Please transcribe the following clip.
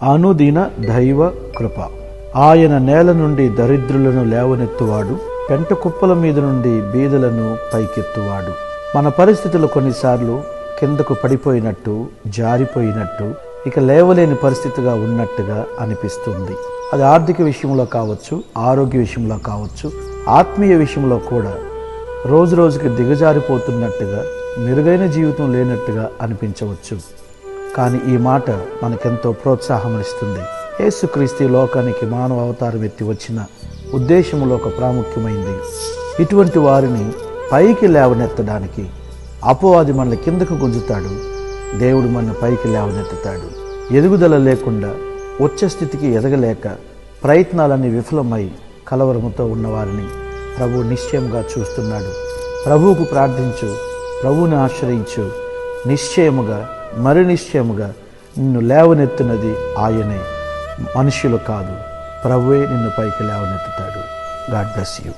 అనుదిన దైవ కృప. ఆయన నేల నుండి దరిద్రులను లేవనెత్తువాడు, పెంట కుప్పల మీద నుండి బీదలను పైకెత్తువాడు. మన పరిస్థితులు కొన్నిసార్లు కిందకు పడిపోయినట్టు, జారిపోయినట్టు, ఇక లేవలేని పరిస్థితిగా ఉన్నట్టుగా అనిపిస్తుంది. అది ఆర్థిక విషయంలో కావచ్చు, ఆరోగ్య విషయంలో కావచ్చు, ఆత్మీయ విషయంలో కూడా రోజు రోజుకి దిగజారిపోతున్నట్టుగా, మెరుగైన జీవితం లేనట్టుగా అనిపించవచ్చు. కానీ ఈ మాట మనకెంతో ప్రోత్సాహమనిస్తుంది. యేసుక్రీస్తు లోకానికి మానవ అవతారం ఎత్తి వచ్చిన ఉద్దేశంలో ఒక ప్రాముఖ్యమైంది. ఇటువంటి వారిని పైకి లేవనెత్తడానికి అపవాది మనల్ని కిందకు గుంజుతాడు, దేవుడు మనల్ని పైకి లేవనెత్తుతాడు. ఎదుగుదల లేకుండా, ఉచ్చ స్థితికి ఎదగలేక, ప్రయత్నాలన్నీ విఫలమై కలవరముతో ఉన్నవారిని ప్రభువు నిశ్చయంగా చూస్తున్నాడు. ప్రభువుకు ప్రార్థించు, ప్రభువుని ఆశ్రయించు. నిశ్చయముగా, మరి నిశ్చయముగా నిన్ను లేవనెత్తినది ఆయనే, మనుషులు కాదు. ప్రభువే నిన్ను పైకి లేవనెత్తుతాడు. God bless you.